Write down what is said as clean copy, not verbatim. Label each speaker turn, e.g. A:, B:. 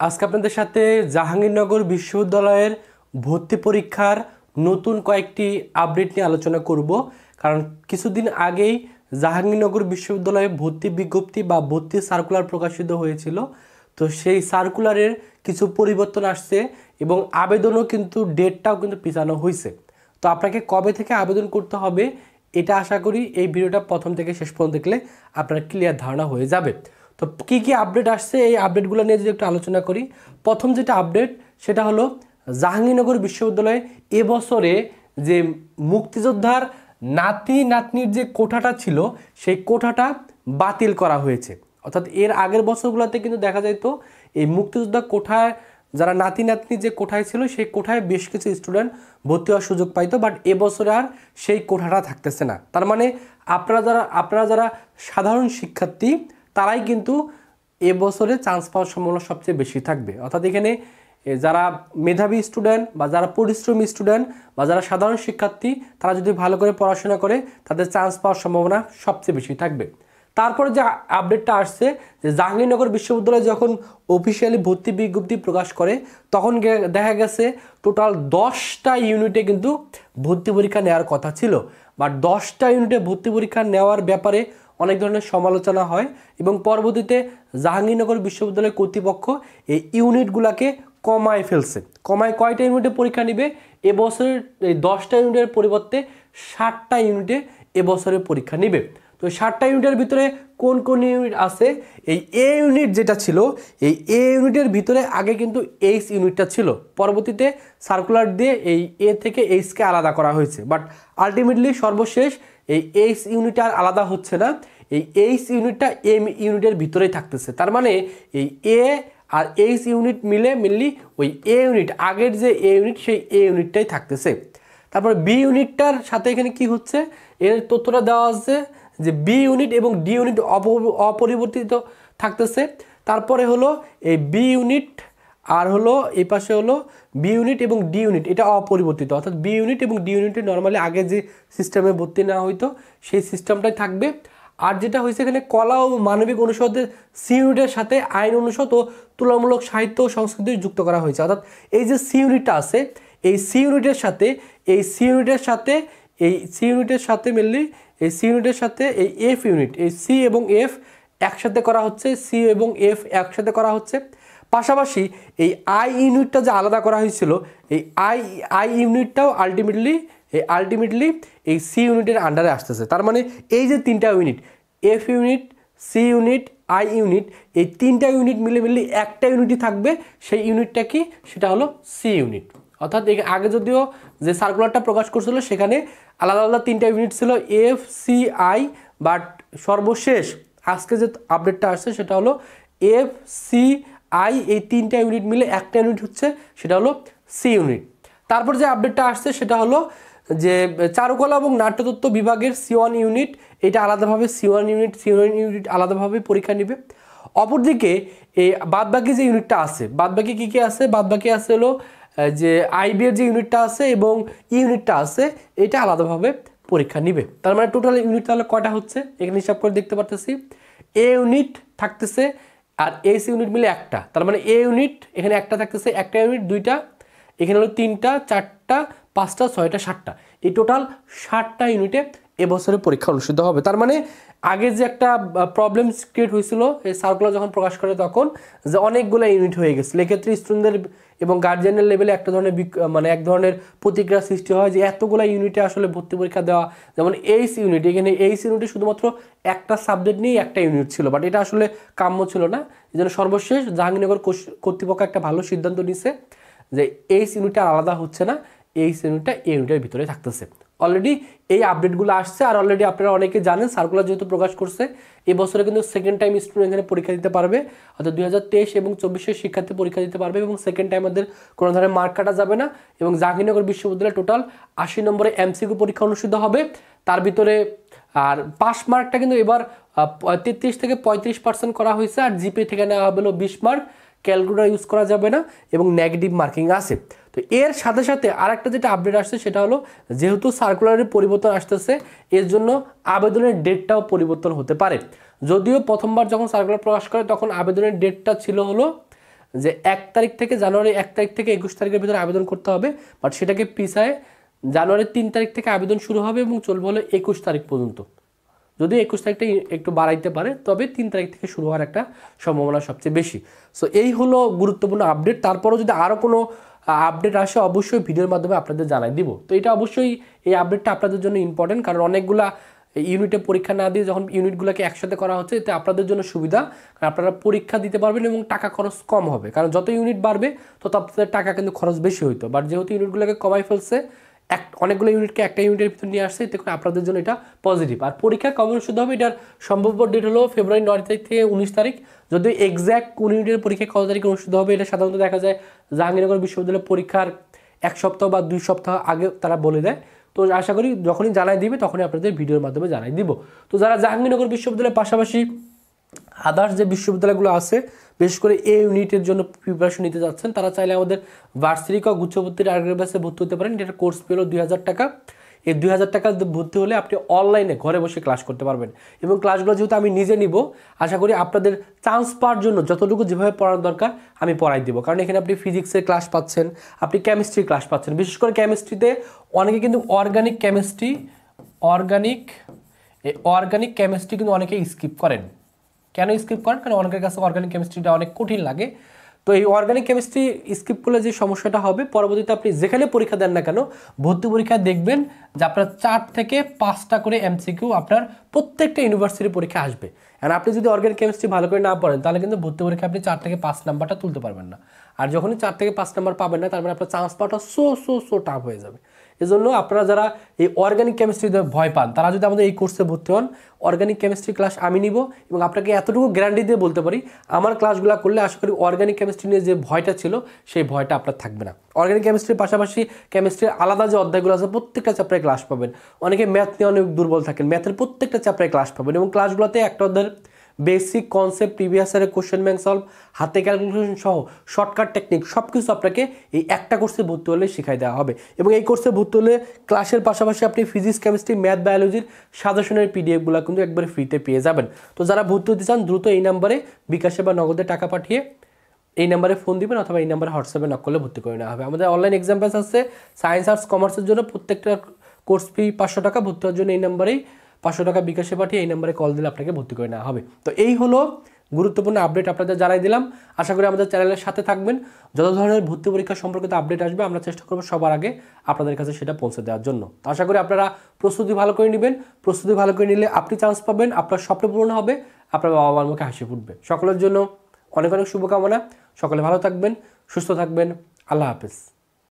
A: আজকে আপনাদের সাথে জাহাঙ্গীরনগর বিশ্ববিদ্যালয়ের ভর্তি পরীক্ষার নতুন কয়েকটি আপডেট নিয়ে আলোচনা করব। কারণ কিছুদিন আগেই জাহাঙ্গীরনগর বিশ্ববিদ্যালয়ে ভর্তি বিজ্ঞপ্তি বা ভর্তি সার্কুলার প্রকাশিত হয়েছিল। তো সেই সার্কুলারের কিছু পরিবর্তন আসছে এবং আবেদনও কিন্তু ডেটটাও কিন্তু পিছানো হয়েছে। তো আপনাকে কবে থেকে আবেদন করতে হবে এটা আশা করি এই ভিডিওটা প্রথম থেকে শেষ পর্যন্ত দেখলে আপনার ক্লিয়ার ধারণা হয়ে যাবে। তো কী কী আপডেট আসছে এই আপডেটগুলো নিয়ে যদি একটু আলোচনা করি। প্রথম যেটা আপডেট সেটা হলো জাহাঙ্গীরনগর বিশ্ববিদ্যালয়ে এবছরে যে মুক্তিযোদ্ধার নাতি নাতনির যে কোটাটা ছিল সেই কোটাটা বাতিল করা হয়েছে। অর্থাৎ এর আগের বছরগুলোতে কিন্তু দেখা যেত এই মুক্তিযোদ্ধা কোঠায় যারা নাতি নাতনি যে কোঠায় ছিল সেই কোঠায় বেশ কিছু স্টুডেন্ট ভর্তি হওয়ার সুযোগ পাইতো, বাট এবছরে আর সেই কোঠাটা থাকতেছে না। তার মানে আপনারা যারা সাধারণ শিক্ষার্থী তারাই কিন্তু এবছরে চান্স পাওয়ার সম্ভাবনা সবচেয়ে বেশি থাকবে। অর্থাৎ এখানে যারা মেধাবী স্টুডেন্ট বা যারা পরিশ্রমী স্টুডেন্ট বা যারা সাধারণ শিক্ষার্থী তারা যদি ভালো করে পড়াশোনা করে তাদের চান্স পাওয়ার সম্ভাবনা সবচেয়ে বেশি থাকবে। তারপরে যে আপডেটটা আসছে যে জাহাঙ্গীরনগর বিশ্ববিদ্যালয় যখন অফিসিয়ালি ভর্তি বিজ্ঞপ্তি প্রকাশ করে তখন দেখা গেছে টোটাল 10টা ইউনিটে কিন্তু ভর্তি পরীক্ষা নেওয়ার কথা ছিল, বাট 10টা ইউনিটে ভর্তি পরীক্ষা নেওয়ার ব্যাপারে অনেক ধরনের সমালোচনা হয় এবং পরবর্তীতে জাহাঙ্গীরনগর বিশ্ববিদ্যালয় কর্তৃপক্ষ এই ইউনিটগুলোকে কমায় ফেলছে। কয়টা ইউনিটে পরীক্ষা নেবে এবছরের এই 10টা ইউনিটের পরিবর্তে 60টা ইউনিটে এবছরে পরীক্ষা নেবে। তো 60টা ইউনিটের ভিতরে কোন কোন ইউনিট আছে, এই এ ইউনিট যেটা ছিল এই এ ইউনিটের ভিতরে আগে কিন্তু এইচ ইউনিটটা ছিল, পরবর্তীতে সার্কুলার দিয়ে এই এ থেকে এইচকে আলাদা করা হয়েছে, বাট আলটিমেটলি সর্বশেষ এই এইচ ইউনিট আর আলাদা হচ্ছে না, এই এইচ ইউনিটটা এম ইউনিটের ভিতরেই থাকতেছে। তার মানে এই এ আর এইচ ইউনিট মিললি ওই এ ইউনিট আগের যে এ ইউনিট সেই এ ইউনিটটাই থাকতেছে। তারপর বি ইউনিটটার সাথে এখানে কি হচ্ছে এর তথ্যটা দেওয়া আছে যে বি ইউনিট এবং ডি ইউনিট অপরিবর্তিত থাকতেছে। তারপরে হলো এই বি ইউনিট আর হলো এই পাশে হলো বি ইউনিট এবং ডি ইউনিট এটা অপরিবর্তিত, অর্থাৎ বি ইউনিট এবং ডি ইউনিটে নর্মালি আগে যে সিস্টেমে ভর্তি নেওয়া হইতো সেই সিস্টেমটাই থাকবে। আর যেটা হয়েছে এখানে কলা ও মানবিক অনুষদের সি ইউনিটের সাথে আইন অনুষদ ও তুলনামূলক সাহিত্য ও সংস্কৃতি যুক্ত করা হয়েছে। অর্থাৎ এই যে সি ইউনিটটা আছে এই সি ইউনিটের সাথে মেনলি এই সি ইউনিটের সাথে এই এফ ইউনিট এই সি এবং এফ একসাথে করা হচ্ছে, সি এবং এফ একসাথে করা হচ্ছে। পাশাপাশি এই আই ইউনিটটা যে আলাদা করা হয়েছিল এই আই ইউনিটটাও আলটিমেটলি এই সি ইউনিটের আন্ডারে আসতেছে। তার মানে এই যে তিনটা unit F unit, C unit, I unit, এই তিনটা ইউনিট মিলে একটা ইউনিটই থাকবে, সেই ইউনিটটা কি সেটা হলো সি ইউনিট। অর্থাৎ আগে যদিও যে সার্কুলারটা প্রকাশ করছিল সেখানে আলাদা আলাদা তিনটা ইউনিট ছিল এফ, সি, আই, বাট সর্বশেষ আজকে যে আপডেটটা আসছে সেটা হলো এফ, সি, আই এই তিনটা ইউনিট মিলে একটা ইউনিট হচ্ছে সেটা হলো সি ইউনিট। তারপর যে আপডেটটা আসছে সেটা হলো যে চারুকলা এবং নাট্যতত্ত্ব বিভাগের C1 ইউনিট এটা আলাদাভাবে C1 ইউনিট আলাদাভাবে পরীক্ষা নেবে। অপরদিকে এই বাদবাকি যে ইউনিটটা আছে বাদবাকি কী আছে, বাদবাকি আছে হলো যে আইবি এর যে ইউনিটটা আছে এবং ইউনিটটা আছে এটা আলাদাভাবে পরীক্ষা নিবে। তার মানে টোটাল ইউনিট তাহলে কয়টা হচ্ছে এখানে হিসাব করে দেখতে পারতেছি, এ ইউনিট থাকতেছে আর এইচ ইউনিট মিলে একটা, তার মানে এ ইউনিট এখানে একটা থাকতেছে, একটা ইউনিট দুইটা, এখানে হলো 3টা 4টা 5টা 6টা 7টা, এই টোটাল 7টা ইউনিটে এবছরে পরীক্ষা অনুষ্ঠিত হবে। তার মানে আগে যে একটা প্রবলেম ক্রিয়েট হয়েছিল এই সার্কুলার যখন প্রকাশ করে তখন যে অনেকগুলো ইউনিট হয়ে গেছিলো, এক্ষেত্রে স্টুডেন্টদের এবং গার্জিয়ানের লেভেলে একটা ধরনের এক ধরনের প্রতিক্রিয়া সৃষ্টি হয় যে এতগুলো ইউনিটে আসলে ভর্তি পরীক্ষা দেওয়া। যেমন এইচ ইউনিট, এখানে এইচ ইউনিটে শুধুমাত্র একটা সাবজেক্ট নিয়ে একটা ইউনিট ছিল, বাট এটা আসলে কাম্য ছিল না। এই জন্য সর্বশেষ জাহাঙ্গীরনগর কর্তৃপক্ষ একটা ভালো সিদ্ধান্ত নিছে যে এইচ ইউনিটটা আলাদা হচ্ছে না, এইচ ইউনিটটা এই ইউনিটের ভিতরে থাকতেছে। অলরেডি এই আপডেটগুলো আসছে আর অলরেডি আপনারা অনেকে জানেন সার্কুলার যেহেতু প্রকাশ করছে এবছরে কিন্তু সেকেন্ড টাইম স্টুডেন্ট এখানে পরীক্ষা দিতে পারবে, অর্থাৎ 2023 এবং 24-এর শিক্ষার্থী পরীক্ষা দিতে পারবে এবং সেকেন্ড টাইম আমাদের কোনো ধরনের মার্ক কাটা যাবে না এবং জাহাঙ্গীরনগর বিশ্ববিদ্যালয়ে টোটাল 80 নম্বরে এমসিকিউ পরীক্ষা অনুষ্ঠিত হবে। তার ভিতরে আর পাস মার্কটা কিন্তু এবার 33 থেকে 35% করা হয়েছে আর জিপে থেকে নেওয়া হবে 20 মার্ক, ক্যালকুলেটর ইউজ করা যাবে না এবং নেগেটিভ মার্কিং আছে। তো এর সাথে সাথে আরেকটা যেটা আপডেট আসছে সেটা হলো যেহেতু সার্কুলারের পরিবর্তন আসতেছে এর জন্য আবেদনের ডেটটাও পরিবর্তন হতে পারে। যদিও প্রথমবার যখন সার্কুলার প্রকাশ করে তখন আবেদনের ডেটটা ছিল হলো যে 1 তারিখ থেকে 21 তারিখের ভিতরে আবেদন করতে হবে, বাট সেটাকে পিছায় জানুয়ারির 3 তারিখ থেকে আবেদন শুরু হবে এবং চলবে হলো 21 তারিখ পর্যন্ত। যদি 21 তারিখটা একটু বাড়াইতে পারে, তবে 3 তারিখ থেকে শুরু হওয়ার একটা সম্ভাবনা সবচেয়ে বেশি। সো এই হলো গুরুত্বপূর্ণ আপডেট। তারপরও যদি আরও কোনো আপডেট আসে অবশ্যই ভিডিওর মাধ্যমে আপনাদের জানাই দিব। তো এটা অবশ্যই এই আপডেটটা আপনাদের জন্য ইম্পর্টেন্ট, কারণ অনেকগুলা ইউনিটে পরীক্ষা না দিয়ে যখন ইউনিটগুলোকে একসাথে করা হচ্ছে, এতে আপনাদের জন্য সুবিধা, কারণ আপনারা পরীক্ষা দিতে পারবেন এবং টাকা খরচ কম হবে। কারণ যত ইউনিট বাড়বে তত আপনাদের টাকা কিন্তু খরচ বেশি হইতো, বাট যেহেতু ইউনিটগুলোকে কমাই ফেলছে, অনেকগুলো ইউনিটকে একটা ইউনিটের ভিতর নিয়ে আসছে, এতে করে আপনাদের জন্য এটা পজিটিভ। আর পরীক্ষা কবে অনুষ্ঠিত হবে, এটার সম্ভাব্য ডেট হলো ফেব্রুয়ারি 9 তারিখ থেকে 19 তারিখ। যদি এক্স্যাক্ট কোন ইউনিটের পরীক্ষা কত তারিখে অনুষ্ঠিত হবে, এটা সাধারণত দেখা যায় জাহাঙ্গীরনগর বিশ্ববিদ্যালয়ের পরীক্ষার 1 সপ্তাহ বা 2 সপ্তাহ আগে তারা বলে দেয়। তো আশা করি যখনই জানাই দিবে তখনই আপনাদের ভিডিওর মাধ্যমে জানাই দিব। তো যারা জাহাঙ্গীরনগর বিশ্ববিদ্যালয়ের পাশাপাশি আদার্স যে বিশ্ববিদ্যালয়গুলো আছে, বিশেষ করে এই ইউনিটের জন্য প্রিপারেশন নিতে যাচ্ছেন, তারা চাইলে আমাদের ভার্সিটি ও গুচ্ছভর্তির আগ্রহ ব্যাচে ভর্তি হতে পারেন। এটার কোর্স পেল 2000 টাকা। এই 2000 টাকা ভর্তি হলে আপনি অনলাইনে ঘরে বসে ক্লাস করতে পারবেন, এবং ক্লাসগুলো যেহেতু আমি নিজে নিব, আশা করি আপনাদের চান্স পাওয়ার জন্য যতটুকু যেভাবে পড়ার দরকার আমি পড়াই দিব। কারণ এখানে আপনি ফিজিক্সের ক্লাস পাচ্ছেন, আপনি কেমিস্ট্রির ক্লাস পাচ্ছেন। বিশেষ করে কেমিস্ট্রিতে অনেকে কিন্তু অর্গানিক কেমিস্ট্রি কিন্তু অনেকেই স্কিপ করেন। কেন স্কিপ করেন? কারণ অনেকের কাছে অর্গানিক কেমিস্ট্রিটা অনেক কঠিন লাগে। তো এই অর্গানিক কেমিস্ট্রি স্কিপ করলে যে সমস্যাটা হবে, পরবর্তীতে আপনি যেখানে পরীক্ষা দেন না কেন, ভর্তি পরীক্ষা দেখবেন যে আপনার 4 থেকে 5টা করে এমসিকিউ আপনার প্রত্যেকটা ইউনিভার্সিটি পরীক্ষা আসবে। আর আপনি যদি অর্গানিক কেমিস্ট্রি ভালো করে না পড়েন, তাহলে কিন্তু ভর্তি পরীক্ষা আপনি 4 থেকে 5 নাম্বারটা তুলতে পারবেন না। আর যখনই 4 থেকে 5 নাম্বার পাবেন না, তার মানে আপনার চান্স পাওয়াটা সো টাফ হয়ে যাবে। এজন্য আপনারা যারা এই অর্গানিক কেমিস্ট্রিতে ভয় পান, তারা যদি আমাদের এই কোর্সে ভর্তি হন, অর্গানিক কেমিস্ট্রি ক্লাস আমি নিব, এবং আপনাকে এতটুকু গ্যারান্টি দিয়ে বলতে পারি, আমার ক্লাসগুলো করলে আশা করি অর্গানিক কেমিস্ট্রি নিয়ে যে ভয়টা ছিল, সেই ভয়টা আপনার থাকবে না। অর্গানিক কেমিস্ট্রির পাশাপাশি কেমিস্ট্রির আলাদা যে অধ্যায়গুলো আছে, প্রত্যেকটা চ্যাপ্টারে ক্লাস পাবেন। অনেকে ম্যাথ নিয়ে অনেক দুর্বল থাকেন, ম্যাথের প্রত্যেকটা চ্যাপ্টারে ক্লাস পাবেন, এবং ক্লাসগুলোতে একটা অধ্যায়ের বেসিক কনসেপ্ট, প্রিভিয়াস ইয়ারের কোশ্চেন ব্যাংক সলভ, হাতে ক্যালকুলেশন সহ শর্টকাট টেকনিক সব কিছু আপনাকে এই একটা কোর্সে ভর্তি হলে শেখাই দেওয়া হবে। এবং এই কোর্সে ভর্তি হলে ক্লাসের পাশাপাশি আপনি ফিজিক্স, কেমিস্ট্রি, ম্যাথ, বায়োলজির সাজেশনের পিডিএফগুলো কিন্তু একবারে ফ্রিতে পেয়ে যাবেন। তো যারা ভর্তি হতে চান, দ্রুত এই নাম্বারে বিকাশে বা নগদে টাকা পাঠিয়ে এই নাম্বারে ফোন দিবেন, অথবা এই নাম্বারে হোয়াটসঅ্যাপে নক করলে ভর্তি করে নেওয়া হবে। আমাদের অনলাইন এক্সাম ব্যাচ আছে সায়েন্স, আর্টস, কমার্সের জন্য। প্রত্যেকটা কোর্স ফি 500 টাকা। ভর্তি হওয়ার জন্য এই নাম্বারেই 500 টাকা বিকাশে পাঠিয়ে এই নাম্বারে কল দিলে আপনাকে ভর্তি করে নেওয়া হবে। তো এই হলো গুরুত্বপূর্ণ আপডেট আপনাদের জানাই দিলাম। আশা করি আমাদের চ্যানেলের সাথে থাকবেন। যত ধরনের ভর্তি পরীক্ষা সম্পর্কিত আপডেট আসবে, আমরা চেষ্টা করব সবার আগে আপনাদের কাছে সেটা পৌঁছে দেওয়ার জন্য। তো আশা করি আপনারা প্রস্তুতি ভালো করে নেবেন। প্রস্তুতি ভালো করে নিলে আপনি চান্স পাবেন, আপনার স্বপ্ন পূরণ হবে, আপনার বাবা মার মুখে হাসি ফুটবে। সকলের জন্য অনেক অনেক শুভকামনা। সকলে ভালো থাকবেন, সুস্থ থাকবেন। আল্লাহ হাফেজ।